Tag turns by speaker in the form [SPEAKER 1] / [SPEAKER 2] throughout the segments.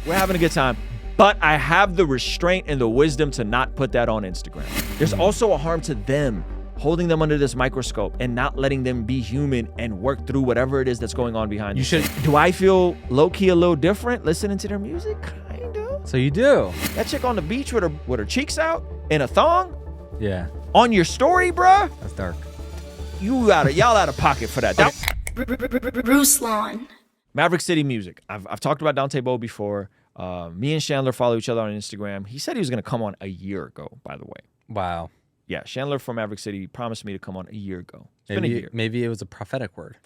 [SPEAKER 1] We're having a good time. But I have the restraint and the wisdom to not put that on Instagram. There's also a harm to them, holding them under this microscope and not letting them be human and work through whatever it is that's going on behind
[SPEAKER 2] You should.
[SPEAKER 1] Do I feel low-key a little different listening to their music? Kind of.
[SPEAKER 2] So you do.
[SPEAKER 1] That chick on the beach with her cheeks out in a thong
[SPEAKER 2] Yeah.
[SPEAKER 1] on your story, bruh?
[SPEAKER 2] That's dark.
[SPEAKER 1] Y'all out of pocket for that.
[SPEAKER 3] Ruslan.
[SPEAKER 1] Maverick City music. I've talked about Dante Bowe before. Me and Chandler follow each other on Instagram. He said he was going to come on a year ago, by the way.
[SPEAKER 2] Wow.
[SPEAKER 1] Yeah, Chandler from Maverick City promised me to come on a year ago. It's been a year.
[SPEAKER 2] Maybe it was a prophetic word.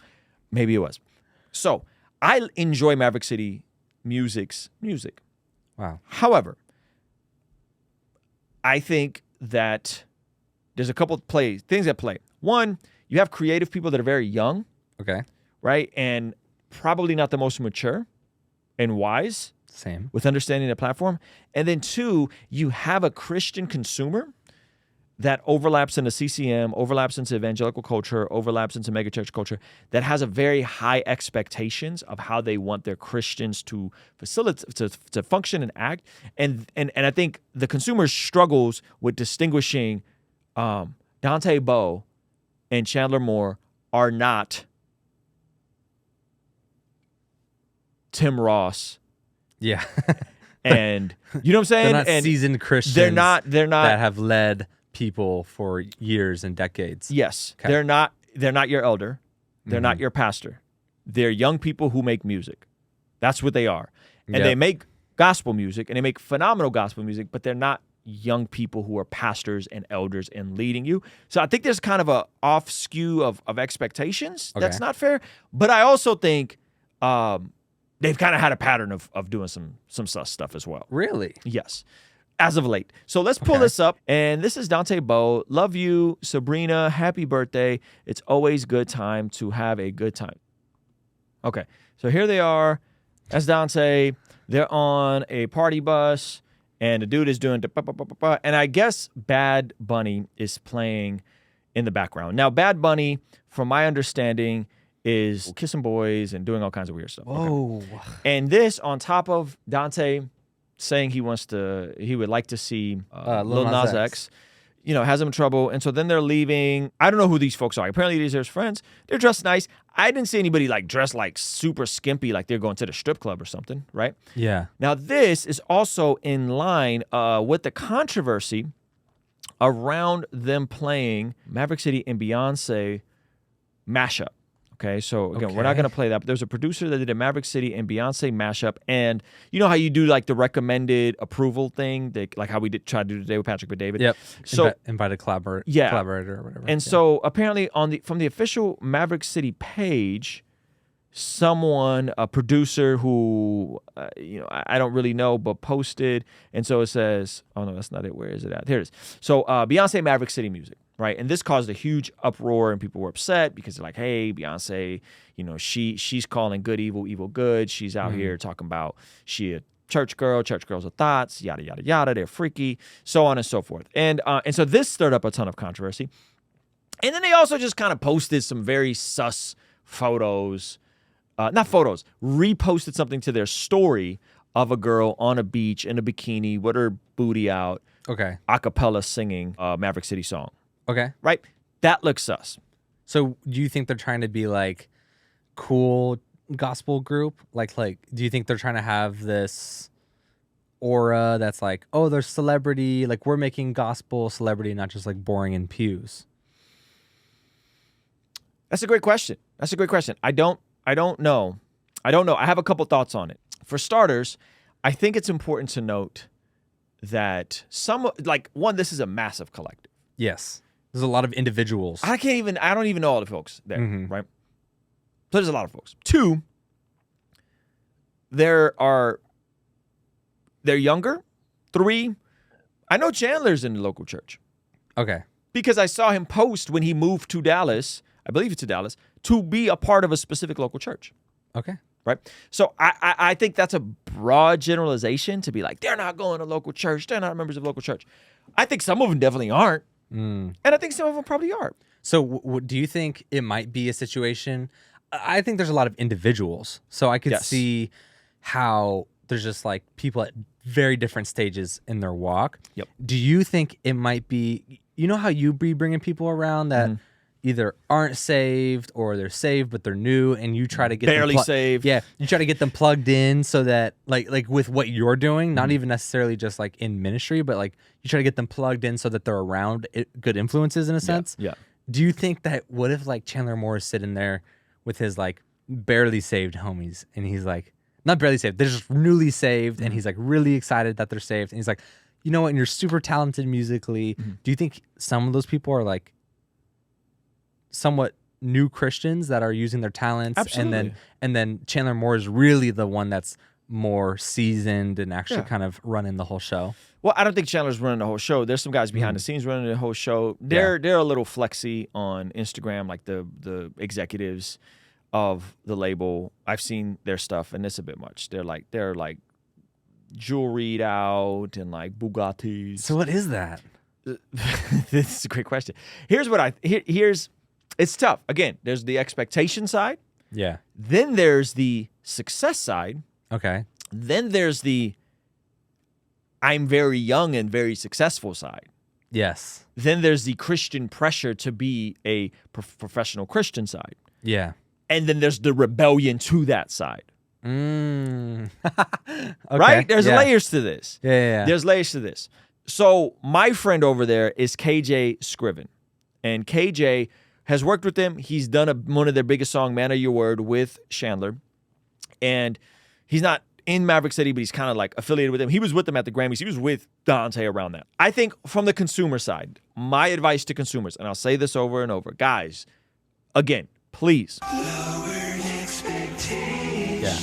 [SPEAKER 1] Maybe it was. So I enjoy Maverick City music's music.
[SPEAKER 2] Wow.
[SPEAKER 1] However, I think that there's a couple things at play. One, you have creative people that are very young,
[SPEAKER 2] Okay.
[SPEAKER 1] right? And probably not the most mature and wise
[SPEAKER 2] Same.
[SPEAKER 1] with understanding the platform. And then two, you have a Christian consumer that overlaps into CCM, overlaps into evangelical culture, overlaps into megachurch culture, that has a very high expectations of how they want their Christians to facilitate, to function and act. And I think the consumer struggles with distinguishing Dante Bowe and Chandler Moore are not Tim Ross.
[SPEAKER 2] Yeah.
[SPEAKER 1] And you know what I'm saying?
[SPEAKER 2] They're not
[SPEAKER 1] and
[SPEAKER 2] seasoned Christians.
[SPEAKER 1] They're not
[SPEAKER 2] that have led people for years and decades.
[SPEAKER 1] Yes.
[SPEAKER 2] Okay.
[SPEAKER 1] They're not your elder. They're not your pastor. They're young people who make music. That's what they are. And they make gospel music, and they make phenomenal gospel music, but they're not young people who are pastors and elders and leading you. So I think there's kind of a off skew of expectations.
[SPEAKER 2] Okay.
[SPEAKER 1] That's not fair. But I also think they've kind of had a pattern of doing some sus stuff as well.
[SPEAKER 2] Really?
[SPEAKER 1] Yes. As of late. So let's pull this up. And this is Dante Bowe. Love you, Sabrina. Happy birthday. It's always good time to have a good time. Okay. So here they are. That's Dante. They're on a party bus. And the dude is doing the and I guess Bad Bunny is playing in the background. Now, Bad Bunny, from my understanding, is kissing boys and doing all kinds of weird stuff.
[SPEAKER 2] Whoa.
[SPEAKER 1] Okay. And this on top of Dante saying he would like to see Lil Nas X, has him in trouble. And so then they're leaving. I don't know who these folks are. Apparently these are his friends. They're dressed nice. I didn't see anybody dressed super skimpy, like they're going to the strip club or something, right?
[SPEAKER 2] Yeah.
[SPEAKER 1] Now this is also in line with the controversy around them playing Maverick City and Beyonce mashup. Okay, so again, we're not going to play that, but there's a producer that did a Maverick City and Beyonce mashup, and you know how you do the recommended approval thing, like how we try to do today with Patrick Bet-David?
[SPEAKER 2] Yep.
[SPEAKER 1] So
[SPEAKER 2] invited collaborator or whatever.
[SPEAKER 1] And so apparently from the official Maverick City page, a producer who, I don't really know, but posted, and so it says, oh no, that's not it. Where is it at? Here it is. So Beyonce Maverick City music. Right. And this caused a huge uproar and people were upset because they're like, hey, Beyonce, she's calling good evil, evil good. She's out here talking about she a church girl, church girls are thoughts, yada, yada, yada. They're freaky, so on and so forth. And so this stirred up a ton of controversy. And then they also just kind of posted some very sus photos, reposted something to their story of a girl on a beach in a bikini with her booty out.
[SPEAKER 2] Okay.
[SPEAKER 1] A cappella singing a Maverick City song.
[SPEAKER 2] Okay.
[SPEAKER 1] Right? That looks sus.
[SPEAKER 2] So do you think they're trying to be cool gospel group? Like do you think they're trying to have this aura that's they're celebrity, we're making gospel celebrity, not just boring in pews?
[SPEAKER 1] That's a great question. I don't know. I have a couple thoughts on it. For starters, I think it's important to note that this is a massive collective.
[SPEAKER 2] Yes. There's a lot of individuals.
[SPEAKER 1] I don't even know all the folks there, right? So there's a lot of folks. Two, they're younger. Three, I know Chandler's in the local church.
[SPEAKER 2] Okay.
[SPEAKER 1] Because I saw him post when he moved to Dallas, I believe it's to Dallas, to be a part of a specific local church.
[SPEAKER 2] Okay.
[SPEAKER 1] Right? So I think that's a broad generalization to be they're not going to local church. They're not members of local church. I think some of them definitely aren't. And I think some of them probably are.
[SPEAKER 2] So do you think it might be a situation? I think there's a lot of individuals. So I could see how there's just like people at very different stages in their walk.
[SPEAKER 1] Yep.
[SPEAKER 2] Do you think it might be, you know how you be bringing people around that either aren't saved or they're saved but they're new, and you try to get
[SPEAKER 1] Barely
[SPEAKER 2] them
[SPEAKER 1] saved.
[SPEAKER 2] Yeah, you try to get them plugged in so that like with what you're doing, not even necessarily just like in ministry, but like you try to get them plugged in so that they're around good influences in a sense.
[SPEAKER 1] Yeah.
[SPEAKER 2] Do you think that what if like Chandler Moore is sitting there with his like barely saved homies, and he's like, not barely saved, they're just newly saved, and he's like really excited that they're saved, and he's like, you know what, and you're super talented musically. Do you think some of those people are like somewhat new Christians that are using their talents?
[SPEAKER 1] Absolutely.
[SPEAKER 2] And then Chandler Moore is really the one that's more seasoned and actually kind of running the whole show?
[SPEAKER 1] Well, I don't think Chandler's running the whole show. There's some guys behind the scenes running the whole show. They're a little flexy on Instagram, like the executives of the label. I've seen their stuff, and it's a bit much. They're like jewelried out and like Bugattis.
[SPEAKER 2] So what is that?
[SPEAKER 1] This is a great question. Here's what here's it's tough. Again, there's the expectation side.
[SPEAKER 2] Yeah.
[SPEAKER 1] Then there's the success side.
[SPEAKER 2] Okay.
[SPEAKER 1] Then there's the I'm very young and very successful side.
[SPEAKER 2] Yes.
[SPEAKER 1] Then there's the Christian pressure to be a professional Christian side.
[SPEAKER 2] Yeah.
[SPEAKER 1] And then there's the rebellion to that side.
[SPEAKER 2] Okay.
[SPEAKER 1] Right? There's layers to this.
[SPEAKER 2] Yeah.
[SPEAKER 1] There's layers to this. So my friend over there is KJ Scriven. And KJ has worked with them. He's done one of their biggest song, Man of Your Word, with Chandler. And he's not in Maverick City, but he's kind of like affiliated with them. He was with them at the Grammys. He was with Dante around that. I think from the consumer side, my advice to consumers, and I'll say this over and over, guys, again, please.
[SPEAKER 2] Yeah.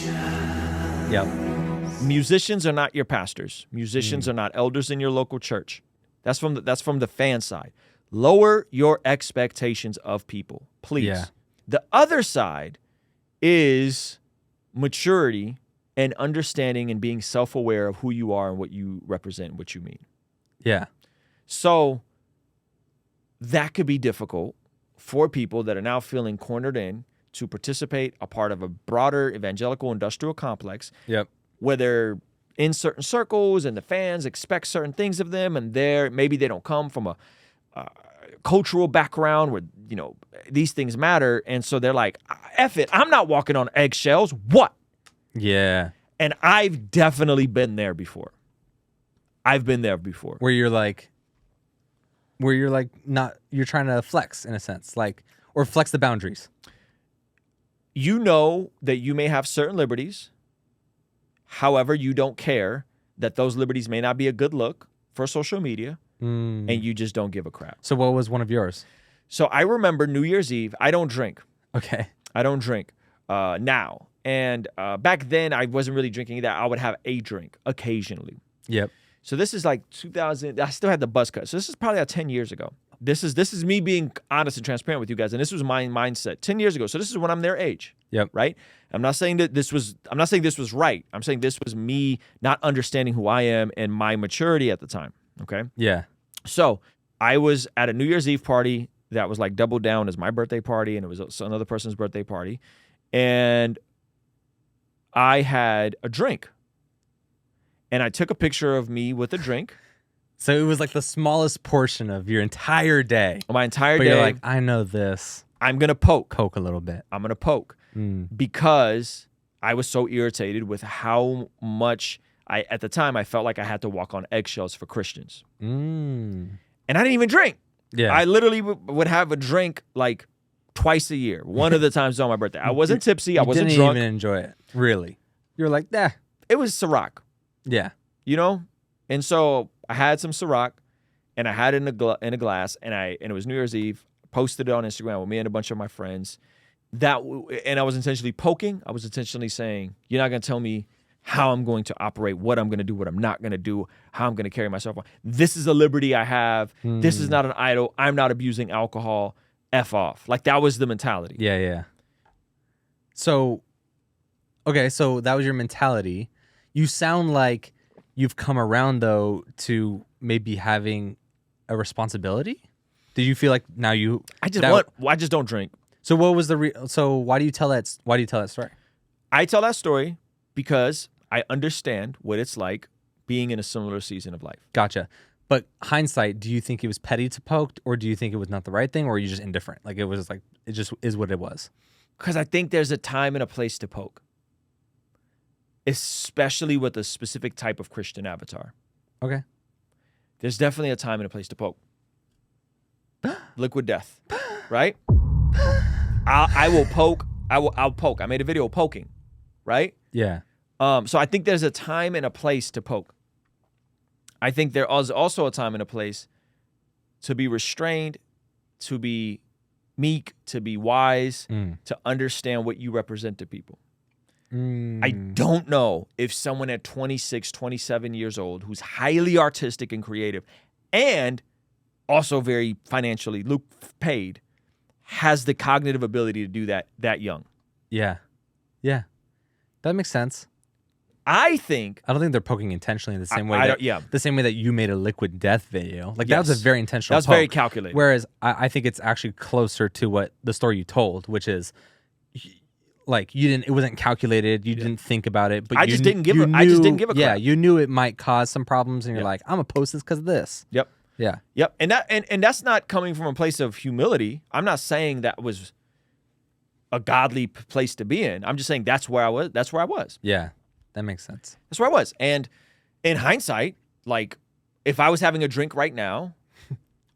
[SPEAKER 2] Yep.
[SPEAKER 1] Musicians are not your pastors. Musicians are not elders in your local church. That's from the fan side. Lower your expectations of people, please.
[SPEAKER 2] Yeah.
[SPEAKER 1] The other side is maturity and understanding and being self-aware of who you are and what you represent and what you mean.
[SPEAKER 2] Yeah.
[SPEAKER 1] So that could be difficult for people that are now feeling cornered in to participate, a part of a broader evangelical industrial complex.
[SPEAKER 2] Yep.
[SPEAKER 1] Where they're in certain circles and the fans expect certain things of them, and maybe they don't come from a cultural background where, you know, these things matter. And so they're like, F it, I'm not walking on eggshells. What?
[SPEAKER 2] Yeah.
[SPEAKER 1] And I've definitely been there before.
[SPEAKER 2] Where you're like not, you're trying to flex in a sense, like, or flex the boundaries.
[SPEAKER 1] You know that you may have certain liberties. However, you don't care that those liberties may not be a good look for social media, and you just don't give a crap.
[SPEAKER 2] So what was one of yours?
[SPEAKER 1] So I remember New Year's Eve. I don't drink.
[SPEAKER 2] Okay.
[SPEAKER 1] I don't drink now. And back then, I wasn't really drinking that. I would have a drink occasionally.
[SPEAKER 2] Yep.
[SPEAKER 1] So this is like 2000. I still had the buzz cut. So this is probably about 10 years ago. This is me being honest and transparent with you guys. And this was my mindset 10 years ago. So this is when I'm their age.
[SPEAKER 2] Yep.
[SPEAKER 1] Right? I'm not saying this was right. I'm saying this was me not understanding who I am and my maturity at the time. Okay?
[SPEAKER 2] Yeah.
[SPEAKER 1] So I was at a New Year's Eve party that was like doubled down as my birthday party, and it was another person's birthday party. And I had a drink. And I took a picture of me with a drink.
[SPEAKER 2] So it was like the smallest portion of your entire day.
[SPEAKER 1] My entire
[SPEAKER 2] But
[SPEAKER 1] day.
[SPEAKER 2] you're like, I know this.
[SPEAKER 1] I'm going to poke.
[SPEAKER 2] Poke a little bit.
[SPEAKER 1] I'm going to poke. Because I was so irritated with how much at the time, I felt like I had to walk on eggshells for Christians. And I didn't even drink.
[SPEAKER 2] Yeah.
[SPEAKER 1] I literally would have a drink like twice a year. One of the times on my birthday. I wasn't tipsy. I wasn't
[SPEAKER 2] didn't
[SPEAKER 1] drunk.
[SPEAKER 2] Even enjoy it. Really. You're like, nah.
[SPEAKER 1] It was Ciroc.
[SPEAKER 2] Yeah.
[SPEAKER 1] You know? And so I had some Ciroc, and I had it in a glass, and it was New Year's Eve. Posted it on Instagram with me and a bunch of my friends. And I was intentionally poking. I was intentionally saying, you're not going to tell me how I'm going to operate, what I'm going to do, what I'm not going to do, how I'm going to carry myself on. This is a liberty I have. This is not an idol. I'm not abusing alcohol. F off. Like, that was the mentality.
[SPEAKER 2] Yeah. So, okay, so that was your mentality. You sound like you've come around, though, to maybe having a responsibility. Did you feel like now you?
[SPEAKER 1] I just don't drink.
[SPEAKER 2] So what was so why do you tell that? Why do you tell that story?
[SPEAKER 1] I tell that story because I understand what it's like being in a similar season of life.
[SPEAKER 2] Gotcha. But hindsight, do you think it was petty to poke, or do you think it was not the right thing, or are you just indifferent? Like it was like, it just is what it was.
[SPEAKER 1] Because I think there's a time and a place to poke, especially with a specific type of Christian avatar.
[SPEAKER 2] Okay.
[SPEAKER 1] There's definitely a time and a place to poke. Liquid death, right? I will poke. I'll poke. I made a video poking, right?
[SPEAKER 2] Yeah.
[SPEAKER 1] So I think there's a time and a place to poke. I think there is also a time and a place to be restrained, to be meek, to be wise, to understand what you represent to people. I don't know if someone at 26, 27 years old who's highly artistic and creative and also very financially paid has the cognitive ability to do that young.
[SPEAKER 2] Yeah. Yeah. That makes sense.
[SPEAKER 1] I think
[SPEAKER 2] I don't think they're poking intentionally in the same way. The same way that you made a liquid death video. Like that was a very intentional.
[SPEAKER 1] That was
[SPEAKER 2] poke.
[SPEAKER 1] very calculated.
[SPEAKER 2] Whereas I think it's actually closer to what the story you told, which is like you didn't. It wasn't calculated. You didn't think about it. But
[SPEAKER 1] I just didn't give a crap.
[SPEAKER 2] Yeah, you knew it might cause some problems, and you're like, I'm gonna post this because of this.
[SPEAKER 1] Yep.
[SPEAKER 2] Yeah.
[SPEAKER 1] Yep. And that's not coming from a place of humility. I'm not saying that was a godly place to be in. I'm just saying that's where I was. That's where I was.
[SPEAKER 2] Yeah. That makes sense.
[SPEAKER 1] That's where I was. And in hindsight, like if I was having a drink right now,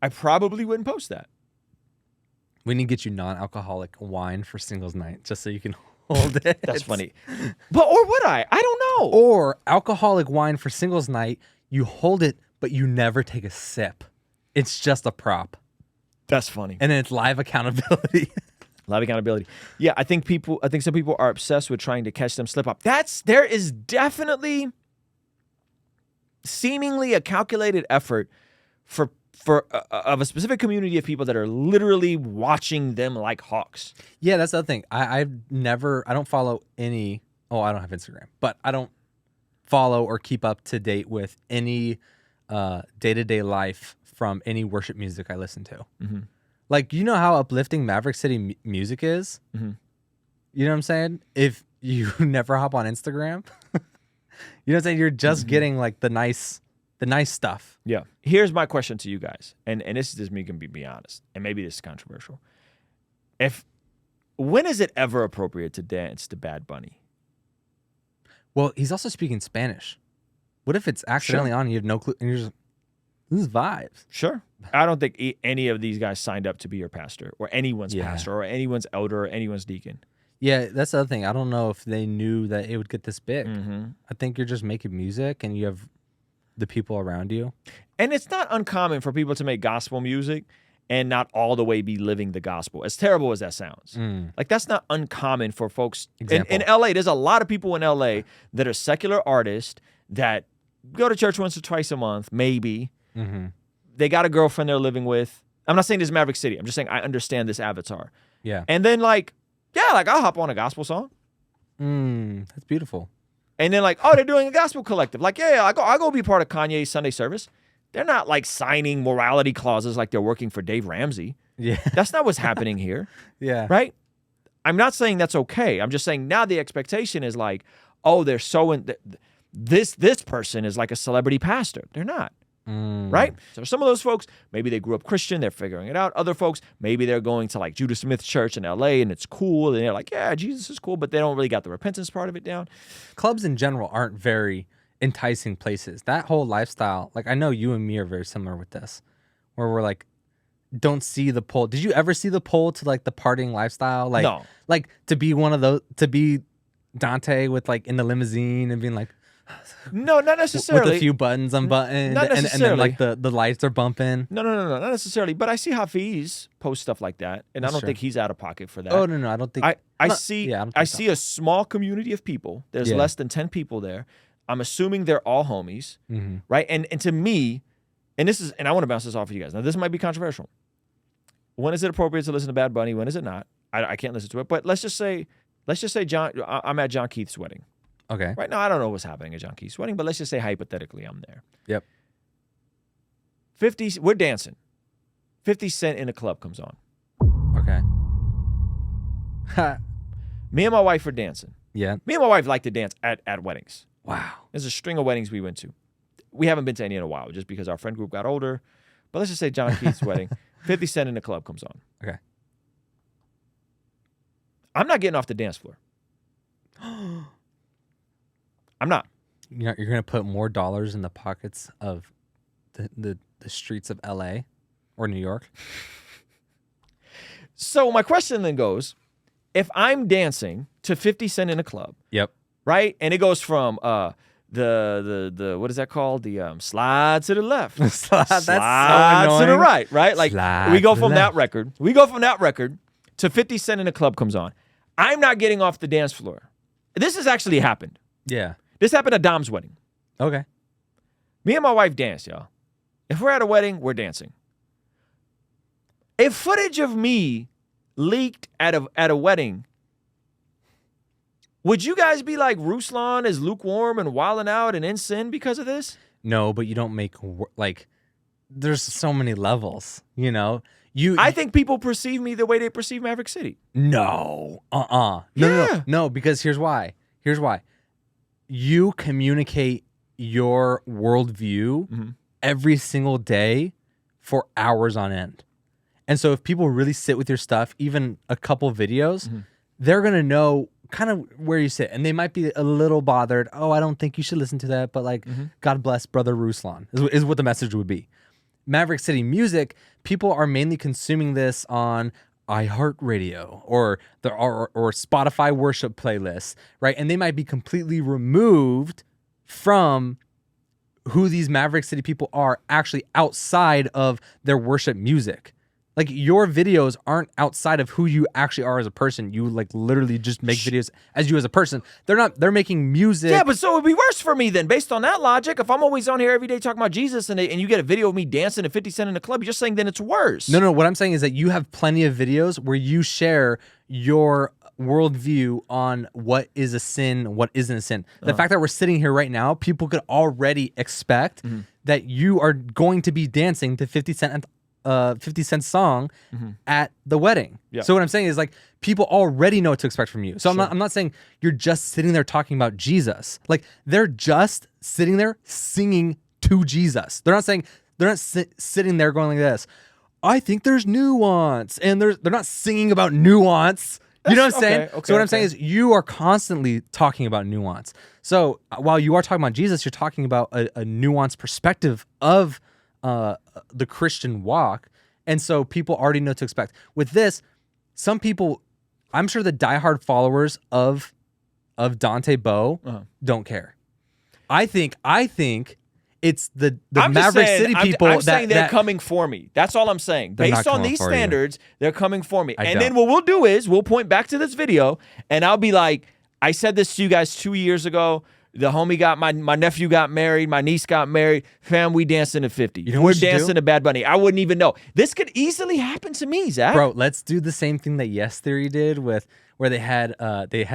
[SPEAKER 1] I probably wouldn't post that.
[SPEAKER 2] We need to get you non-alcoholic wine for singles night just so you can hold it.
[SPEAKER 1] That's funny. Or would I? I don't know.
[SPEAKER 2] Or alcoholic wine for singles night, you hold it, but you never take a sip. It's just a prop.
[SPEAKER 1] That's funny.
[SPEAKER 2] And then it's live accountability.
[SPEAKER 1] Live accountability. Yeah, I think some people are obsessed with trying to catch them slip up. There is definitely seemingly a calculated effort of a specific community of people that are literally watching them like hawks.
[SPEAKER 2] Yeah, that's the other thing. I don't follow any, I don't have Instagram, but I don't follow or keep up to date with any day-to-day life from any worship music I listen to. Mm-hmm. Like, you know how uplifting Maverick City music is? Mm-hmm. You know what I'm saying? If you never hop on Instagram, you know what I'm saying? You're just getting like the nice stuff.
[SPEAKER 1] Yeah. Here's my question to you guys. And this is just me going to be honest. And maybe this is controversial. When is it ever appropriate to dance to Bad Bunny?
[SPEAKER 2] Well, he's also speaking Spanish. What if it's accidentally on and you have no clue and you're just, this is vibes.
[SPEAKER 1] Sure. I don't think any of these guys signed up to be your pastor or anyone's pastor or anyone's elder or anyone's deacon.
[SPEAKER 2] Yeah, that's the other thing. I don't know if they knew that it would get this big. Mm-hmm. I think you're just making music and you have the people around you. And
[SPEAKER 1] it's not uncommon for people to make gospel music and not all the way be living the gospel, as terrible as that sounds. Like, that's not uncommon for folks. In LA, there's a lot of people in LA that are secular artists that go to church once or twice a month, maybe. Mm-hmm. They got a girlfriend they're living with. I'm not saying this is Maverick City. I'm just saying I understand this avatar. Yeah. And then I'll hop on a gospel song.
[SPEAKER 2] That's beautiful.
[SPEAKER 1] And then they're doing a gospel collective. I go be part of Kanye's Sunday service. They're not signing morality clauses like they're working for Dave Ramsey. Yeah. That's not what's happening here. Yeah. Right? I'm not saying that's okay. I'm just saying now the expectation is they're so this person is like a celebrity pastor. They're not. Right? So some of those folks, maybe they grew up Christian, they're figuring it out. Other folks, maybe they're going to Judah Smith Church in LA and it's cool. And they're like, yeah, Jesus is cool, but they don't really got the repentance part of it down.
[SPEAKER 2] Clubs in general aren't very enticing places. That whole lifestyle, I know you and me are very similar with this, where we're don't see the pull. Did you ever see the pull to the partying lifestyle?
[SPEAKER 1] No.
[SPEAKER 2] To be one of those, to be Dante with in the limousine and being
[SPEAKER 1] no, not necessarily.
[SPEAKER 2] With a few buttons unbuttoned.
[SPEAKER 1] Not necessarily.
[SPEAKER 2] And then the lights are bumping.
[SPEAKER 1] No, not necessarily. But I see Hafiz post stuff like that, and I don't think he's out of pocket for that.
[SPEAKER 2] Oh, no, I don't think.
[SPEAKER 1] I see a small community of people. There's less than 10 people there. I'm assuming they're all homies, right? And to me, and I want to bounce this off of you guys. Now, this might be controversial. When is it appropriate to listen to Bad Bunny? When is it not? I can't listen to it. But let's just say I'm at John Keith's wedding.
[SPEAKER 2] Okay.
[SPEAKER 1] Right now, I don't know what's happening at John Keith's wedding, but let's just say hypothetically I'm there.
[SPEAKER 2] Yep.
[SPEAKER 1] We're dancing. 50 Cent in a club comes on.
[SPEAKER 2] Okay.
[SPEAKER 1] Me and my wife are dancing.
[SPEAKER 2] Yeah.
[SPEAKER 1] Me and my wife like to dance at weddings.
[SPEAKER 2] Wow.
[SPEAKER 1] There's a string of weddings we went to. We haven't been to any in a while just because our friend group got older. But let's just say John Keith's wedding, 50 Cent in the club comes on.
[SPEAKER 2] Okay.
[SPEAKER 1] I'm not getting off the dance floor. I'm not.
[SPEAKER 2] You're going to put more dollars in the pockets of the streets of LA or New York?
[SPEAKER 1] So my question then goes, if I'm dancing to 50 Cent in a club,
[SPEAKER 2] Yep.
[SPEAKER 1] right? And it goes from the what is that called? The slide to the left.
[SPEAKER 2] That's so
[SPEAKER 1] slide to the
[SPEAKER 2] annoying.
[SPEAKER 1] right, right? Like
[SPEAKER 2] Slide
[SPEAKER 1] we go
[SPEAKER 2] to
[SPEAKER 1] from
[SPEAKER 2] the
[SPEAKER 1] that
[SPEAKER 2] left.
[SPEAKER 1] record. We go from that record to 50 Cent in a club comes on. I'm not getting off the dance floor. This has actually happened.
[SPEAKER 2] Yeah.
[SPEAKER 1] This happened at Dom's wedding.
[SPEAKER 2] Okay.
[SPEAKER 1] Me and my wife dance, y'all. If we're at a wedding, we're dancing. If footage of me leaked at a wedding, would you guys be like Ruslan is lukewarm and wilding out and in sin because of this?
[SPEAKER 2] No, but you don't make like. There's so many levels.
[SPEAKER 1] I think people perceive me the way they perceive Maverick City.
[SPEAKER 2] No.
[SPEAKER 1] Yeah.
[SPEAKER 2] No, because here's why. You communicate your worldview every single day for hours on end. And so if people really sit with your stuff, even a couple videos, they're going to know kind of where you sit. And they might be a little bothered. Oh, I don't think you should listen to that. But like, God bless Brother Ruslan is what the message would be. Maverick City music, people are mainly consuming this on iHeartRadio or Spotify worship playlists, right? And they might be completely removed from who these Maverick City people are actually outside of their worship music. Like your videos aren't outside of who you actually are as a person. You like literally just make videos as you as a person. They're making music.
[SPEAKER 1] Yeah, but so it would be worse for me then, based on that logic. If I'm always on here every day talking about Jesus and you get a video of me dancing to 50 Cent in the club, you're saying then it's worse.
[SPEAKER 2] No. What I'm saying is that you have plenty of videos where you share your worldview on what is a sin, what isn't a sin. The fact that we're sitting here right now, people could already expect that you are going to be dancing to 50 Cent song at the wedding.
[SPEAKER 1] Yeah.
[SPEAKER 2] So what I'm saying is like people already know what to expect from you. So I'm not saying you're just sitting there talking about Jesus. Like they're just sitting there singing to Jesus. They're not sitting there going like this. I think there's nuance, and they're not singing about nuance. You know what I'm saying?
[SPEAKER 1] Okay,
[SPEAKER 2] so what I'm saying is you are constantly talking about nuance. So while you are talking about Jesus, you're talking about a nuanced perspective of the Christian walk. And so people already know what to expect. With this, some people, I'm sure the diehard followers of Dante Bowe don't care. I think it's the Maverick City people
[SPEAKER 1] I'm saying they're coming for me. That's all I'm saying. Based on these standards, they're coming for me. And then what we'll do is we'll point back to this video and I'll be like, I said this to you guys 2 years ago. The homie got my nephew got married, my niece got married. Fam, we dancing to 50. We're dancing to Bad Bunny. I wouldn't even know. This could easily happen to me, Zach.
[SPEAKER 2] Bro, let's do the same thing that Yes Theory did with where they had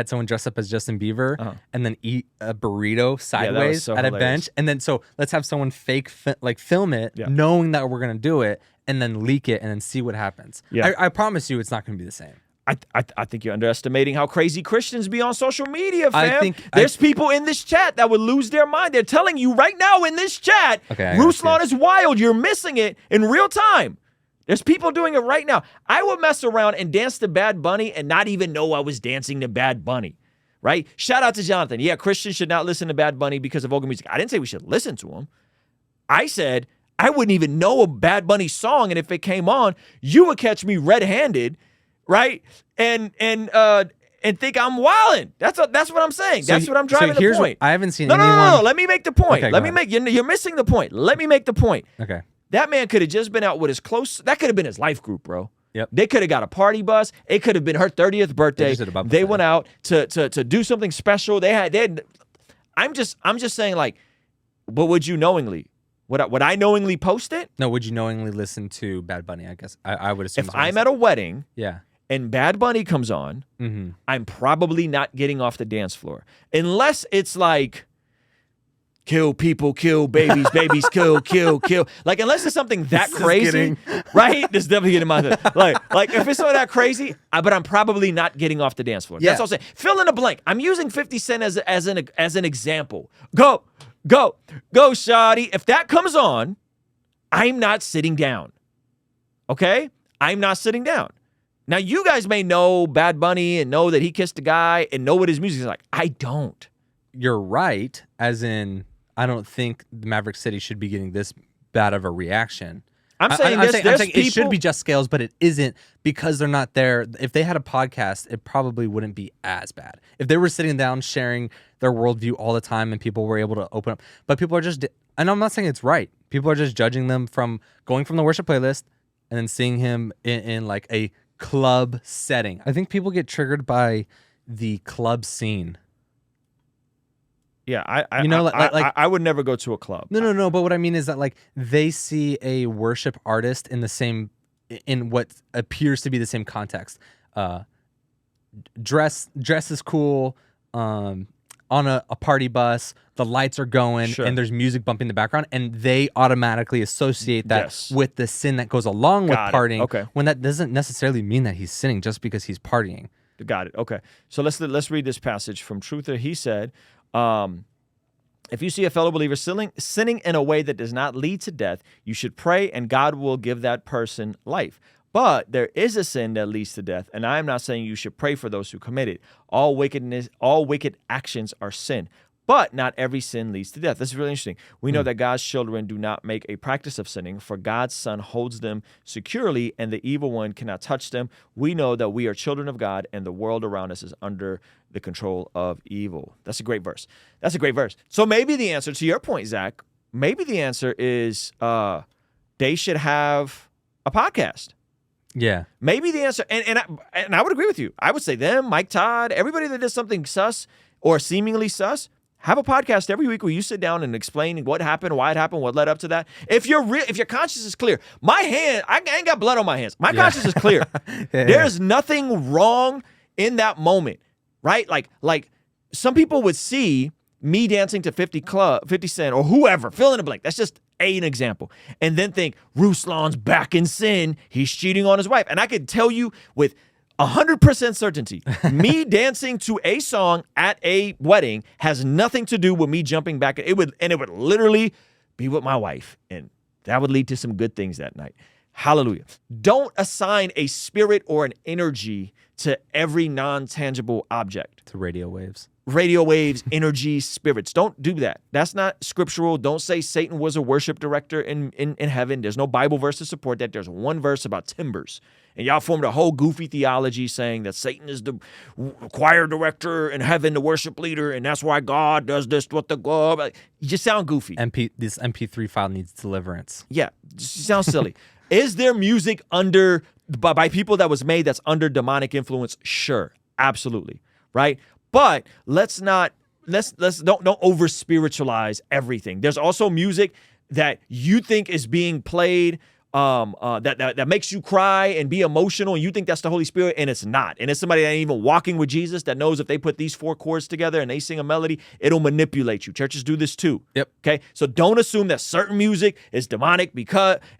[SPEAKER 2] someone dress up as Justin Bieber and then eat a burrito sideways at a bench, and then so let's have someone film it, knowing that we're gonna do it, and then leak it and then see what happens. Yeah. I promise you, it's not gonna be the same.
[SPEAKER 1] I think you're underestimating how crazy Christians be on social media, fam. There's people in this chat that would lose their mind. They're telling you right now in this chat, Ruslan is wild. You're missing it in real time. There's people doing it right now. I would mess around and dance to Bad Bunny and not even know I was dancing to Bad Bunny, right? Shout out to Jonathan. Yeah, Christians should not listen to Bad Bunny because of vulgar music. I didn't say we should listen to him. I said I wouldn't even know a Bad Bunny song, and if it came on, you would catch me red-handed, right? And think I'm wildin'. That's what I'm saying. That's what I'm driving the point.
[SPEAKER 2] I haven't seen
[SPEAKER 1] anyone.
[SPEAKER 2] No.
[SPEAKER 1] Let me make the point.
[SPEAKER 2] Okay,
[SPEAKER 1] You're missing the point. Let me make the point.
[SPEAKER 2] Okay.
[SPEAKER 1] That man could have just been out with his close. That could have been his life group, bro.
[SPEAKER 2] Yep.
[SPEAKER 1] They could have got a party bus. It could have been her 30th birthday. They went out to do something special. I'm just saying, like, but would you knowingly? Would I knowingly post it?
[SPEAKER 2] No. Would you knowingly listen to Bad Bunny? I guess I would assume.
[SPEAKER 1] If I'm at a wedding,
[SPEAKER 2] yeah,
[SPEAKER 1] and Bad Bunny comes on, I'm probably not getting off the dance floor unless it's like kill people, kill babies, babies kill, kill, kill. Like, unless it's something that crazy, right? This definitely getting my head. Like if it's something that crazy, but I'm probably not getting off the dance floor.
[SPEAKER 2] Yeah.
[SPEAKER 1] That's all I'm saying. Fill in the blank. I'm using 50 Cent as an example. Go, shawty. If that comes on, I'm not sitting down. Okay? I'm not sitting down. Now, you guys may know Bad Bunny and know that he kissed a guy and know what his music is like. I don't.
[SPEAKER 2] You're right, as in, I don't think the Maverick City should be getting this bad of a reaction.
[SPEAKER 1] I'm saying
[SPEAKER 2] I'm saying
[SPEAKER 1] people,
[SPEAKER 2] it should be just scales, but it isn't because they're not there. If they had a podcast, it probably wouldn't be as bad. If they were sitting down sharing their worldview all the time and people were able to open up, but people are just, and I'm not saying it's right. People are just judging them from going from the worship playlist and then seeing him in like a club setting. I think people get triggered by the club scene.
[SPEAKER 1] Yeah, I would never go to a club.
[SPEAKER 2] No. But what I mean is that like they see a worship artist in what appears to be the same context. Dress is cool. On a party bus, the lights are going, and there's music bumping in the background, and they automatically associate that with the sin that goes along with partying.
[SPEAKER 1] Okay.
[SPEAKER 2] When that doesn't necessarily mean that he's sinning just because he's partying.
[SPEAKER 1] Got it. Okay. So let's read this passage from Truther. He said, if you see a fellow believer sinning in a way that does not lead to death, you should pray and God will give that person life. But there is a sin that leads to death, and I am not saying you should pray for those who commit it. All wicked actions are sin, but not every sin leads to death. This is really interesting. We know that God's children do not make a practice of sinning, for God's Son holds them securely, and the evil one cannot touch them. We know that we are children of God, and the world around us is under the control of evil. That's a great verse. So maybe the answer to your point, Zach, maybe the answer is they should have a podcast.
[SPEAKER 2] Yeah.
[SPEAKER 1] Maybe the answer, and I would agree with you. I would say them, Mike Todd, everybody that does something sus or seemingly sus, have a podcast every week where you sit down and explain what happened, why it happened, what led up to that. If your conscience is clear, my hand, I ain't got blood on my hands. My conscience is clear. There's nothing wrong in that moment, right? Like some people would see me dancing to 50 Cent or whoever, fill in the blank. That's just an example. And then think, Ruslan's back in sin. He's cheating on his wife. And I could tell you with 100% certainty, me dancing to a song at a wedding has nothing to do with me jumping back. It would literally be with my wife. And that would lead to some good things that night. Hallelujah. Don't assign a spirit or an energy to every non-tangible object.
[SPEAKER 2] To radio waves.
[SPEAKER 1] Radio waves, energy, spirits. Don't do that. That's not scriptural. Don't say Satan was a worship director in heaven. There's no Bible verse to support that. There's one verse about timbers. And y'all formed a whole goofy theology saying that Satan is the choir director in heaven, the worship leader, and that's why God does this with the God. You just sound goofy.
[SPEAKER 2] This MP3 file needs deliverance.
[SPEAKER 1] Yeah, just sounds silly. Is there music by people that was made that's under demonic influence? Sure, absolutely, right? But let's don't over spiritualize everything. There's also music that you think is being played that makes you cry and be emotional, and you think that's the Holy Spirit, and it's not. And it's somebody that ain't even walking with Jesus that knows if they put these 4 chords together and they sing a melody, it'll manipulate you. Churches do this too.
[SPEAKER 2] Yep.
[SPEAKER 1] Okay. So don't assume that certain music is demonic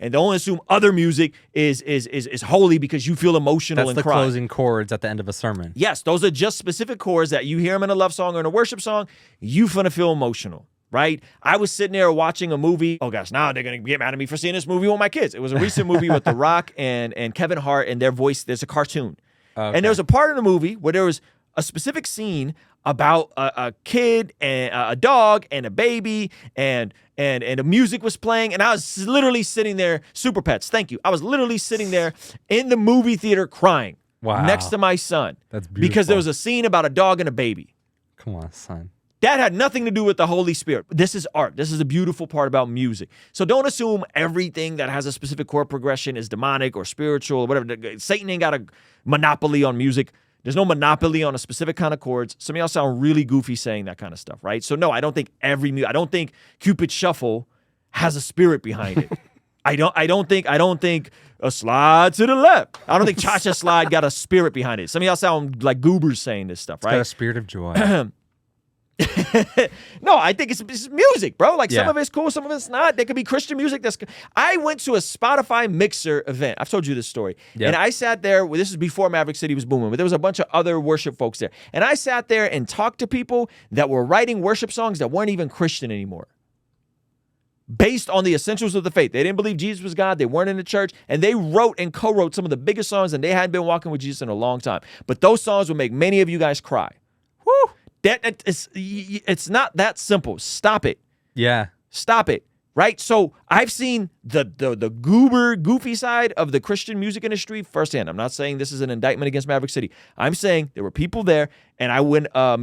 [SPEAKER 1] and don't assume other music is holy because you feel emotional and
[SPEAKER 2] That's the
[SPEAKER 1] cry.
[SPEAKER 2] closing chords at the end of a sermon.
[SPEAKER 1] Yes, those are just specific chords that you hear them in a love song or in a worship song, you finna feel emotional. Right? I was sitting there watching a movie. Oh gosh, now they're going to get mad at me for seeing this movie with my kids. It was a recent movie with The Rock and Kevin Hart, and their voice, there's a cartoon. Okay. And there was a part in the movie where there was a specific scene about a kid and a dog and a baby and the music was playing, and I was literally sitting there, Super Pets, thank you. I was literally sitting there in the movie theater crying next to my son.
[SPEAKER 2] That's beautiful.
[SPEAKER 1] Because there was a scene about a dog and a baby.
[SPEAKER 2] Come on, son.
[SPEAKER 1] That had nothing to do with the Holy Spirit. This is art. This is the beautiful part about music. So don't assume everything that has a specific chord progression is demonic or spiritual or whatever. Satan ain't got a monopoly on music. There's no monopoly on a specific kind of chords. Some of y'all sound really goofy saying that kind of stuff, right? So no, I don't think I don't think Cupid Shuffle has a spirit behind it. I don't think a slide to the left. I don't think Cha-Cha Slide got a spirit behind it. Some of y'all sound like goobers saying this stuff, right?
[SPEAKER 2] It's got a spirit of joy.
[SPEAKER 1] No, I think it's music, bro. Like some
[SPEAKER 2] Yeah.
[SPEAKER 1] of it's cool, some of it's not. There could be Christian music. I went to a Spotify mixer event. I've told you this story.
[SPEAKER 2] Yep.
[SPEAKER 1] And I sat there. This is before Maverick City was booming, but there was a bunch of other worship folks there. And I sat there and talked to people that were writing worship songs that weren't even Christian anymore, based on the essentials of the faith. They didn't believe Jesus was God. They weren't in the church. And they wrote and co-wrote some of the biggest songs, and they hadn't been walking with Jesus in a long time. But those songs would make many of you guys cry. Woo! It's not that simple. Stop it.
[SPEAKER 2] Yeah.
[SPEAKER 1] Stop it. Right? So I've seen the goofy side of the Christian music industry firsthand. I'm not saying this is an indictment against Maverick City. I'm saying there were people there, and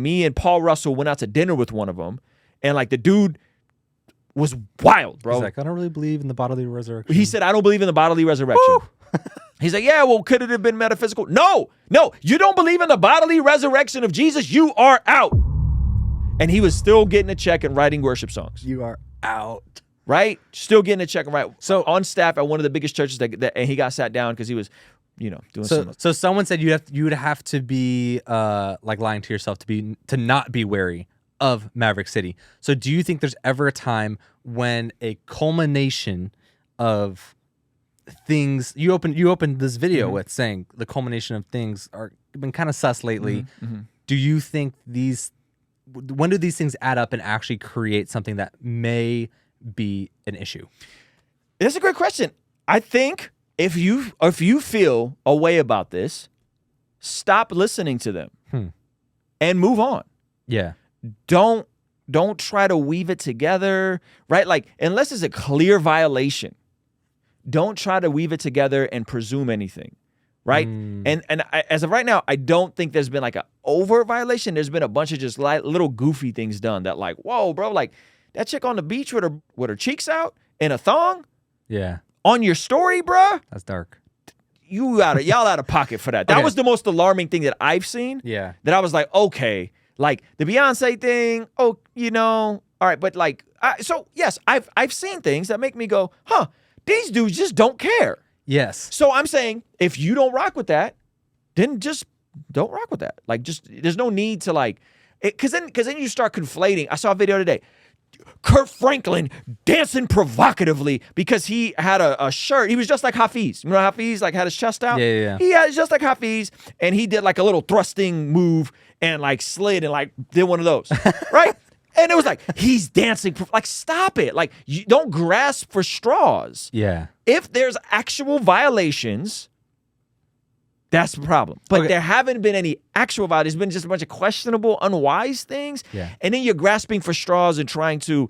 [SPEAKER 1] me and Paul Russell went out to dinner with one of them, and like the dude was wild, bro.
[SPEAKER 2] He's like, I don't really believe in the bodily resurrection.
[SPEAKER 1] He said, I don't believe in the bodily resurrection. He's like, yeah, well, could it have been metaphysical? No, you don't believe in the bodily resurrection of Jesus. You are out. And he was still getting a check and writing worship songs.
[SPEAKER 2] You are out.
[SPEAKER 1] Right? Still getting a check and writing.
[SPEAKER 2] So
[SPEAKER 1] on staff at one of the biggest churches and he got sat down because he was, doing something.
[SPEAKER 2] So someone said you would have to be like lying to yourself to not be wary of Maverick City. So do you think there's ever a time when a culmination of things you opened this video with saying the culmination of things are been kind of sus lately? Do you think when do these things add up and actually create something that may be an issue?
[SPEAKER 1] That's a great question. I think if you feel a way about this, stop listening to them and move on.
[SPEAKER 2] Yeah.
[SPEAKER 1] Don't try to weave it together, right? Like, unless it's a clear violation, don't try to weave it together and presume anything, right? As of right now, I don't think there's been like an overt violation. There's been a bunch of just little goofy things done that like, whoa, bro, like that chick on the beach with her cheeks out in a thong,
[SPEAKER 2] Yeah.
[SPEAKER 1] on your story, bruh.
[SPEAKER 2] That's dark.
[SPEAKER 1] Y'all out of pocket for that. That
[SPEAKER 2] Okay.
[SPEAKER 1] was the most alarming thing that I've seen.
[SPEAKER 2] Yeah.
[SPEAKER 1] That I was like, okay, like the Beyonce thing. Oh, all right, but like, so yes, I've seen things that make me go, huh? These dudes just don't care.
[SPEAKER 2] Yes.
[SPEAKER 1] So I'm saying, if you don't rock with that, then just don't rock with that. Like, just there's no need to like, because then you start conflating. I saw a video today. Kurt Franklin dancing provocatively because he had a shirt. He was just like Hafiz. You know, Hafiz like had his chest out.
[SPEAKER 2] Yeah.
[SPEAKER 1] He had just like Hafiz, and he did like a little thrusting move and like slid and like did one of those, right? And it was like he's dancing. Like, stop it! Like, you don't grasp for straws.
[SPEAKER 2] Yeah.
[SPEAKER 1] If there's actual violations, that's the problem. But there haven't been any actual violations. There's been just a bunch of questionable, unwise things.
[SPEAKER 2] Yeah.
[SPEAKER 1] And then you're grasping for straws and trying to,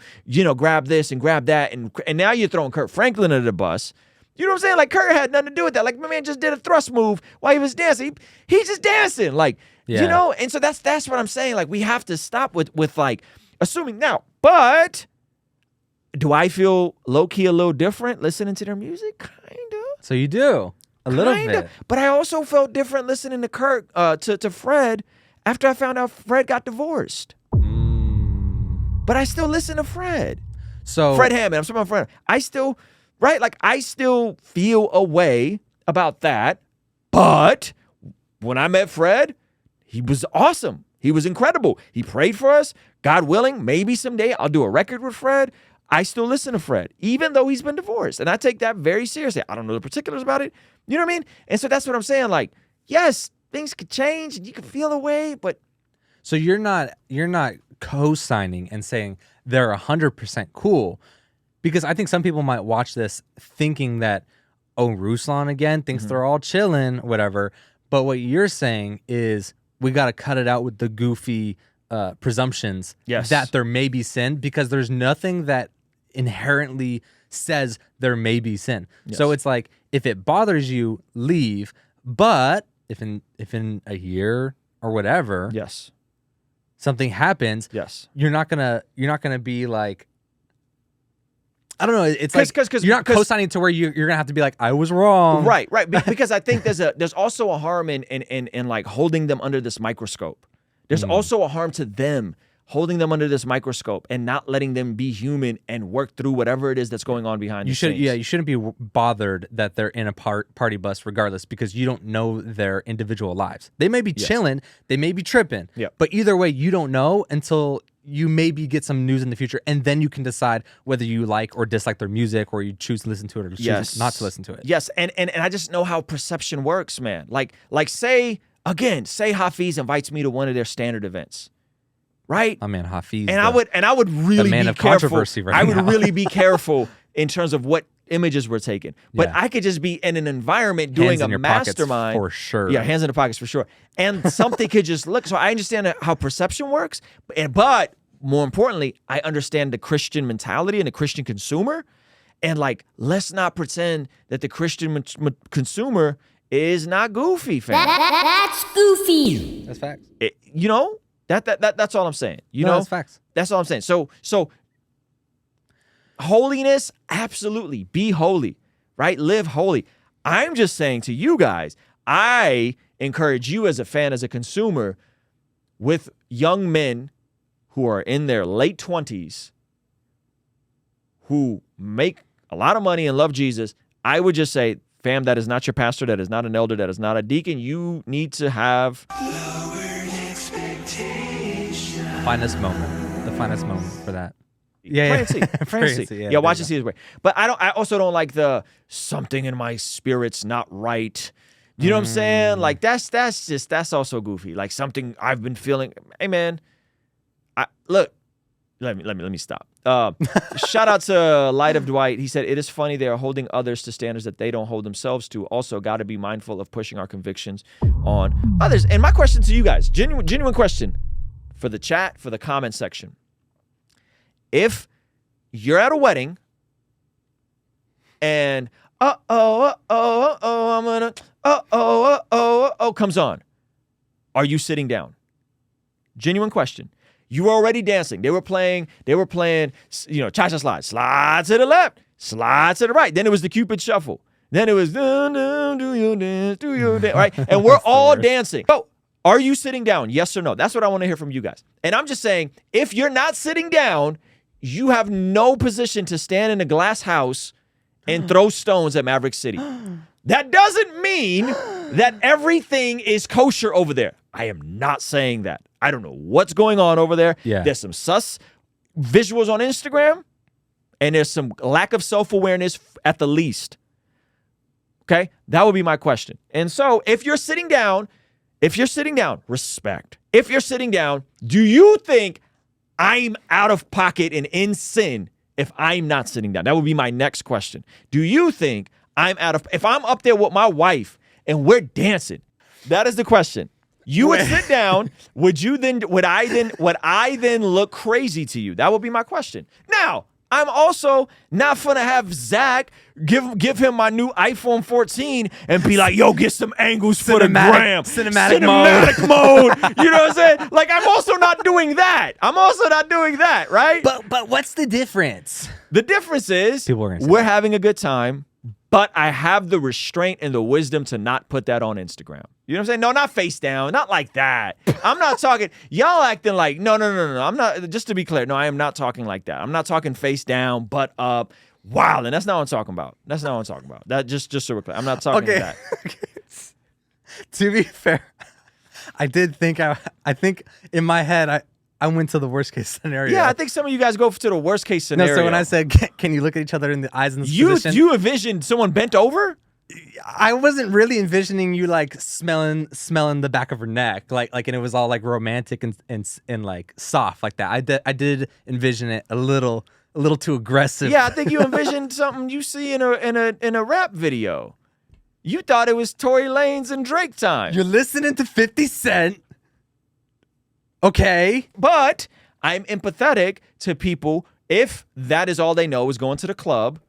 [SPEAKER 1] grab this and grab that. And now you're throwing Kurt Franklin under the bus. You know what I'm saying? Like, Kurt had nothing to do with that. Like, my man just did a thrust move while he was dancing. He's just dancing. Like, and so that's what I'm saying. Like, we have to stop with like, assuming now. But do I feel low-key a little different listening to their music? Kind of.
[SPEAKER 2] So you do. A little bit.
[SPEAKER 1] But I also felt different listening to Kurt, to Fred, after I found out Fred got divorced. But I still listen to Fred.
[SPEAKER 2] So
[SPEAKER 1] Fred Hammond, I'm talking about Fred. I still feel a way about that. But when I met Fred, he was awesome. He was incredible. He prayed for us. God willing, maybe someday I'll do a record with Fred. I still listen to Fred, even though he's been divorced. And I take that very seriously. I don't know the particulars about it. You know what I mean? And so that's what I'm saying. Like, yes, things could change and you can feel a way, but.
[SPEAKER 2] So you're not co-signing and saying they're 100% cool, because I think some people might watch this thinking that, oh, Ruslan again thinks they're all chilling, whatever. But what you're saying is we got to cut it out with the goofy presumptions that there may be sin, because there's nothing that inherently says there may be sin.
[SPEAKER 1] Yes.
[SPEAKER 2] So it's like, if it bothers you, leave. But if in a year or whatever,
[SPEAKER 1] Yes.
[SPEAKER 2] something happens,
[SPEAKER 1] Yes.
[SPEAKER 2] you're not gonna be like, I don't know. It's like,
[SPEAKER 1] cause
[SPEAKER 2] you're not co-signing to where you're gonna have to be like, I was wrong.
[SPEAKER 1] Right. Because I think there's also a harm in like holding them under this microscope. There's also a harm to them holding them under this microscope and not letting them be human and work through whatever it is that's going on behind the scenes.
[SPEAKER 2] You shouldn't be bothered that they're in a party bus regardless, because you don't know their individual lives. They may be chilling, they may be tripping,
[SPEAKER 1] Yep.
[SPEAKER 2] but either way, you don't know until you maybe get some news in the future, and then you can decide whether you like or dislike their music, or you choose to listen to it or choose not to listen to it.
[SPEAKER 1] Yes, and I just know how perception works, man. Like say Hafiz invites me to one of their standard events, right?
[SPEAKER 2] Oh man, Hafiz.
[SPEAKER 1] And I would really
[SPEAKER 2] man
[SPEAKER 1] be
[SPEAKER 2] of
[SPEAKER 1] careful.
[SPEAKER 2] controversy right
[SPEAKER 1] I would
[SPEAKER 2] now.
[SPEAKER 1] really be careful in terms of what images were taken. But
[SPEAKER 2] Yeah.
[SPEAKER 1] I could just be in an environment doing
[SPEAKER 2] Hands
[SPEAKER 1] a
[SPEAKER 2] in your pockets
[SPEAKER 1] mastermind.
[SPEAKER 2] for sure.
[SPEAKER 1] Yeah, hands in the pockets for sure. And something could just look. So I understand how perception works, but more importantly, I understand the Christian mentality and the Christian consumer. And like, let's not pretend that the Christian consumer is not goofy, fam.
[SPEAKER 3] That's goofy.
[SPEAKER 2] That's facts.
[SPEAKER 1] You know, that's all I'm saying. You
[SPEAKER 2] No,
[SPEAKER 1] know,
[SPEAKER 2] that's facts.
[SPEAKER 1] That's all I'm saying. So holiness, absolutely. Be holy, right? Live holy. I'm just saying to you guys, I encourage you as a fan, as a consumer, with young men who are in their late 20s, who make a lot of money and love Jesus. I would just say, fam, that is not your pastor. That is not an elder. That is not a deacon. You need to have
[SPEAKER 2] Finest moment. The finest moment for that.
[SPEAKER 1] pray and see. Pray and see.
[SPEAKER 2] Yeah,
[SPEAKER 1] Yeah, watch
[SPEAKER 2] there
[SPEAKER 1] and see his way. But I also don't like the something in my spirit's not right. You know what I'm saying? Like that's also goofy. Like something I've been feeling. Hey man, look. Let me stop. Shout out to Light of Dwight. He said, it is funny they are holding others to standards that they don't hold themselves to. Also, got to be mindful of pushing our convictions on others. And my question to you guys, genuine question for the chat, for the comment section. If you're at a wedding and comes on, are you sitting down? Genuine question. You were already dancing. They were playing, cha-cha slide to the left, slide to the right. Then it was the Cupid shuffle. Then it was, do your dance, right? And we're all dancing. So, are you sitting down? Yes or no? That's what I want to hear from you guys. And I'm just saying, if you're not sitting down, you have no position to stand in a glass house and throw stones at Maverick City. That doesn't mean that everything is kosher over there. I am not saying that. I don't know what's going on over there.
[SPEAKER 2] Yeah.
[SPEAKER 1] There's some sus visuals on Instagram, and there's some lack of self-awareness at the least. Okay? That would be my question. And so if you're sitting down, respect. If you're sitting down, do you think I'm out of pocket and in sin if I'm not sitting down? That would be my next question. Do you think if I'm up there with my wife and we're dancing? That is the question. You would sit down. Would I then look crazy to you? That would be my question. Now, I'm also not gonna have Zach give him my new iPhone 14 and be like, yo, get some angles for the gram.
[SPEAKER 2] Cinematic
[SPEAKER 1] mode. You know what I'm saying? Like, I'm also not doing that. Right?
[SPEAKER 2] But what's the difference?
[SPEAKER 1] The difference is we're having a good time, but I have the restraint and the wisdom to not put that on Instagram. You know what I'm saying? No, not face down. Not like that. I'm not talking. Y'all acting like, no. I'm not, just to be clear, no, I am not talking like that. I'm not talking face down, butt up. Wow. And that's not what I'm talking about. That just so we're clear. I'm not talking that.
[SPEAKER 2] To be fair, I did think, I think in my head, I went to the worst case scenario.
[SPEAKER 1] Yeah, I think some of you guys go to the worst case scenario.
[SPEAKER 2] No, so when I said, can you look at each other in the eyes in this position?
[SPEAKER 1] You envisioned someone bent over?
[SPEAKER 2] I wasn't really envisioning you like smelling the back of her neck, like, and it was all like romantic and like soft like that. I did envision it a little too aggressive.
[SPEAKER 1] Yeah, I think you envisioned something you see in a rap video. You thought it was Tory Lanez and Drake time.
[SPEAKER 2] You're listening to 50 Cent. Okay.
[SPEAKER 1] But I'm empathetic to people if that is all they know is going to the club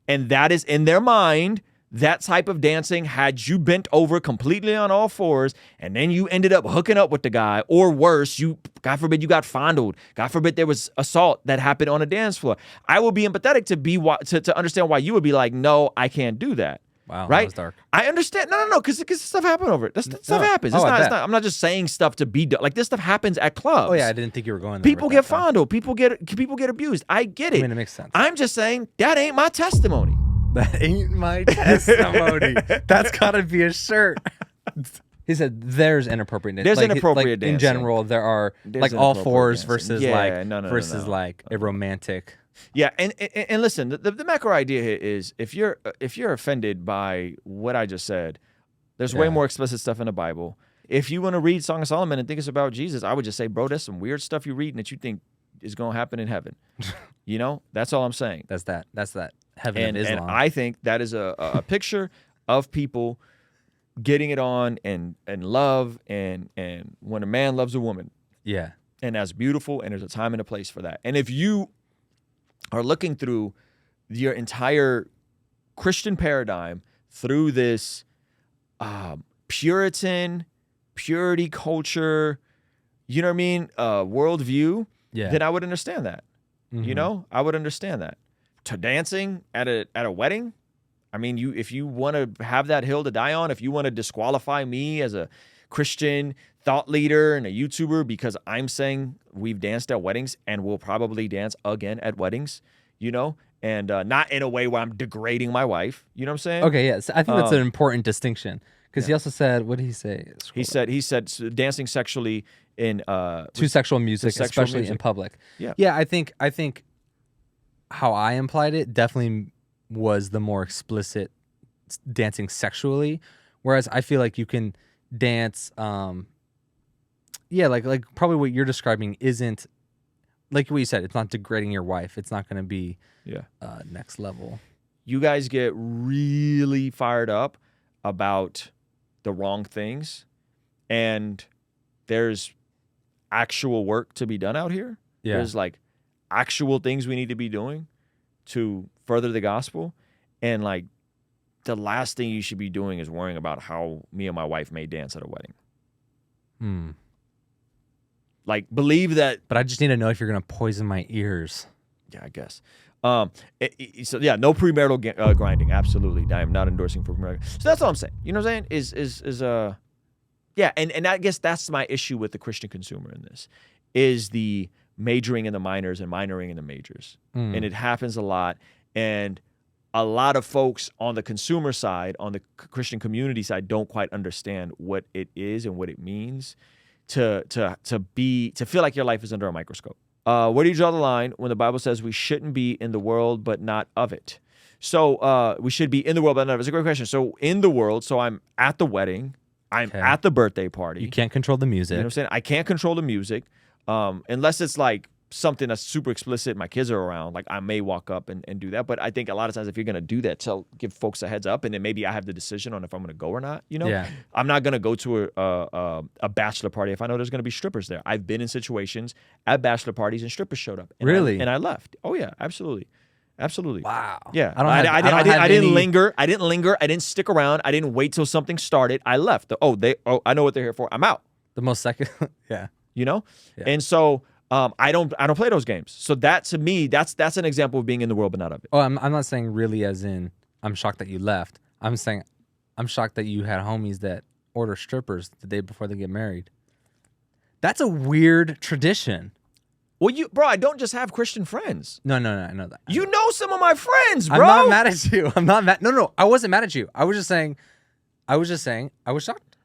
[SPEAKER 1] and that is in their mind. That type of dancing had you bent over completely on all fours and then you ended up hooking up with the guy, or worse, God forbid you got fondled. God forbid there was assault that happened on a dance floor. I will be empathetic to understand why you would be like, no, I can't do that.
[SPEAKER 2] Wow,
[SPEAKER 1] right?
[SPEAKER 2] That was dark.
[SPEAKER 1] I understand. No, because stuff happened over it. Stuff happens. I'm not just saying stuff to be done. Like, this stuff happens at clubs.
[SPEAKER 2] Oh yeah, I didn't think you were going there.
[SPEAKER 1] People get fondled. People get abused. I get it.
[SPEAKER 2] I mean, it makes sense.
[SPEAKER 1] I'm just saying that ain't my testimony.
[SPEAKER 2] That ain't my testimony. That's gotta be a shirt. He said there's inappropriate.
[SPEAKER 1] There's
[SPEAKER 2] like,
[SPEAKER 1] inappropriate
[SPEAKER 2] like, in
[SPEAKER 1] dancing.
[SPEAKER 2] general, there are
[SPEAKER 1] There's
[SPEAKER 2] like all
[SPEAKER 1] inappropriate
[SPEAKER 2] fours
[SPEAKER 1] dancing.
[SPEAKER 2] versus
[SPEAKER 1] Yeah,
[SPEAKER 2] like
[SPEAKER 1] no,
[SPEAKER 2] like a romantic.
[SPEAKER 1] Yeah, and listen, the macro idea here is if you're offended by what I just said, there's way more explicit stuff in the Bible. If you want to read Song of Solomon and think it's about Jesus, I would just say, bro, there's some weird stuff you're reading that you think is going to happen in heaven. You know, that's all I'm saying.
[SPEAKER 2] That's that heaven of Islam.
[SPEAKER 1] And I think that is a picture of people getting it on and love and when a man loves a woman.
[SPEAKER 2] Yeah.
[SPEAKER 1] And that's beautiful, and there's a time and a place for that. And if you are looking through your entire Christian paradigm through this Puritan, purity culture, you know what I mean, worldview, then I would understand that. You know, I would understand that. To dancing at a wedding, I mean, if you want to have that hill to die on, if you want to disqualify me as a Christian thought leader and a YouTuber because I'm saying we've danced at weddings and we'll probably dance again at weddings, you know, and not in a way where I'm degrading my wife. You know what I'm saying?
[SPEAKER 2] Okay, yes. I think that's an important distinction because he also said, what did he say?
[SPEAKER 1] He said dancing sexually in
[SPEAKER 2] to sexual music, especially in public. Yeah. I think how I implied it definitely was the more explicit dancing sexually, whereas I feel like you can dance like probably what you're describing isn't like what you said, it's not degrading your wife, it's not going to be next level.
[SPEAKER 1] You guys get really fired up about the wrong things, and there's actual work to be done out here. There's like actual things we need to be doing to further the gospel, and like the last thing you should be doing is worrying about how me and my wife may dance at a wedding. Like, believe that.
[SPEAKER 2] But I just need to know if you're going to poison my ears.
[SPEAKER 1] Yeah, I guess. So yeah, no premarital grinding. Absolutely, I am not endorsing for premarital. So that's all I'm saying. You know what I'm saying? Yeah, and I guess that's my issue with the Christian consumer in this, is the majoring in the minors and minoring in the majors, and it happens a lot. And a lot of folks on the consumer side, on the Christian community side, don't quite understand what it is and what it means to feel like your life is under a microscope. Where do you draw the line when the Bible says we shouldn't be in the world but not of it? So we should be in the world but not of it. It's a great question. So in the world, so I'm at the wedding, I'm at the birthday party.
[SPEAKER 2] You can't control the music.
[SPEAKER 1] You know what I'm saying? I can't control the music unless it's like something that's super explicit, my kids are around, like I may walk up and do that. But I think a lot of times if you're going to do that, give folks a heads up, and then maybe I have the decision on if I'm going to go or not, you know?
[SPEAKER 2] Yeah.
[SPEAKER 1] I'm not going to go to a bachelor party if I know there's going to be strippers there. I've been in situations at bachelor parties and strippers showed up. And
[SPEAKER 2] really?
[SPEAKER 1] And I left. Oh yeah, absolutely. Absolutely.
[SPEAKER 2] Wow.
[SPEAKER 1] Yeah. I didn't linger. I didn't stick around. I didn't wait till something started. I left. I know what they're here for. I'm out.
[SPEAKER 2] The most second. Yeah.
[SPEAKER 1] You know?
[SPEAKER 2] Yeah.
[SPEAKER 1] And so I don't play those games. So that, to me, that's an example of being in the world but not of it.
[SPEAKER 2] Oh, I'm not saying really as in I'm shocked that you left. I'm saying I'm shocked that you had homies that order strippers the day before they get married. That's a weird tradition.
[SPEAKER 1] Well, I don't just have Christian friends.
[SPEAKER 2] No, I know that.
[SPEAKER 1] You know some of my friends, bro.
[SPEAKER 2] I'm not mad at you. I'm not mad. No, I wasn't mad at you. I was just saying I was shocked.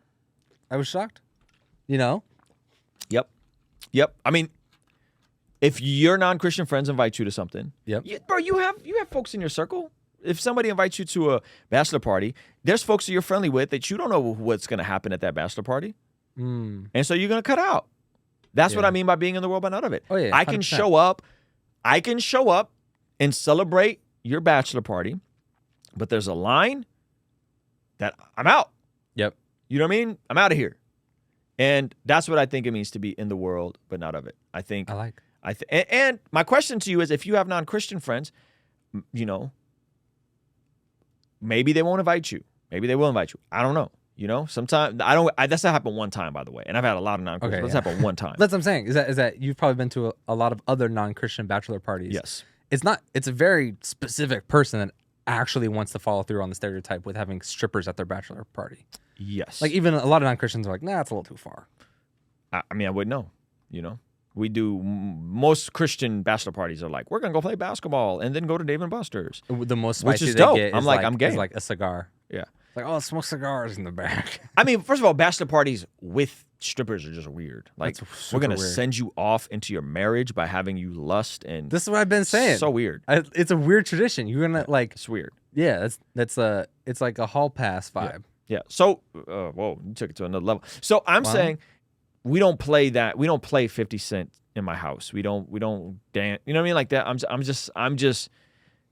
[SPEAKER 2] I was shocked. You know?
[SPEAKER 1] Yep. I mean, if your non-Christian friends invite you to something, bro, you have folks in your circle. If somebody invites you to a bachelor party, there's folks that you're friendly with that you don't know what's going to happen at that bachelor party. And so you're going to cut out. That's what I mean by being in the world but not of it.
[SPEAKER 2] Oh, yeah,
[SPEAKER 1] I can show up and celebrate your bachelor party, but there's a line that I'm out.
[SPEAKER 2] Yep.
[SPEAKER 1] You know what I mean? I'm out of here. And that's what I think it means to be in the world but not of it. And my question to you is, if you have non-Christian friends, you know, maybe they won't invite you. Maybe they will invite you. I don't know. You know, sometimes that's not happened one time, by the way. And I've had a lot of non-Christian. That's happened one time.
[SPEAKER 2] That's what I'm saying. Is that you've probably been to a lot of other non-Christian bachelor parties.
[SPEAKER 1] Yes.
[SPEAKER 2] It's a very specific person that actually wants to follow through on the stereotype with having strippers at their bachelor party.
[SPEAKER 1] Yes.
[SPEAKER 2] Like even a lot of non-Christians are like, nah, it's a little too far.
[SPEAKER 1] I mean, I wouldn't know. You know, we do. Most Christian bachelor parties are like, we're gonna go play basketball and then go to Dave and Buster's.
[SPEAKER 2] The most
[SPEAKER 1] which
[SPEAKER 2] spicy
[SPEAKER 1] is
[SPEAKER 2] they
[SPEAKER 1] dope.
[SPEAKER 2] get
[SPEAKER 1] I'm
[SPEAKER 2] is
[SPEAKER 1] like, I'm game.
[SPEAKER 2] is like a cigar.
[SPEAKER 1] Yeah.
[SPEAKER 2] Like, oh, smoke cigars in the back.
[SPEAKER 1] I mean, first of all, bachelor parties with strippers are just weird. Like,
[SPEAKER 2] That's
[SPEAKER 1] we're gonna
[SPEAKER 2] super weird.
[SPEAKER 1] send you off into your marriage by having you lust and
[SPEAKER 2] This is what I've been saying.
[SPEAKER 1] so weird.
[SPEAKER 2] It's a weird tradition. You're gonna like,
[SPEAKER 1] It's weird.
[SPEAKER 2] yeah, it's like a hall pass vibe.
[SPEAKER 1] Yeah. So, whoa, you took it to another level. So I'm
[SPEAKER 2] Wow.
[SPEAKER 1] saying we don't play that. We don't play 50 Cent in my house. We don't dance. You know what I mean? Like that. I'm just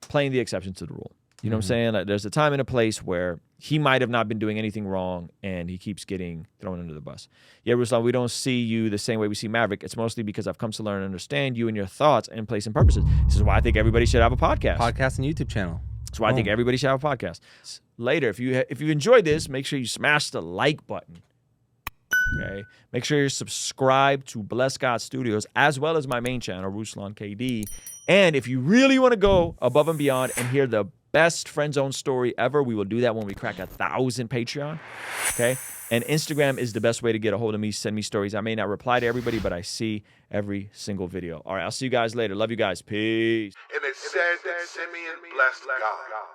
[SPEAKER 1] playing the exception to the rule. You know what I'm saying? Like, there's a time and a place where he might have not been doing anything wrong, and he keeps getting thrown under the bus. Yeah, Ruslan, we don't see you the same way we see Maverick. It's mostly because I've come to learn and understand you and your thoughts and place and purposes. This is why I think everybody should have a podcast.
[SPEAKER 2] Podcast and YouTube channel.
[SPEAKER 1] That's why I think everybody should have a podcast. Later, if you enjoyed this, make sure you smash the like button. Okay, make sure you're subscribed to Bless God Studios as well as my main channel, Ruslan KD. And if you really want to go above and beyond and hear the best friend zone story ever, we will do that when we crack 1,000 Patreon. Okay, and Instagram is the best way to get a hold of me. Send me stories. I may not reply to everybody, but I see every single video. All right, I'll see you guys later. Love you guys. Peace.
[SPEAKER 4] And it said that Simeon blessed God.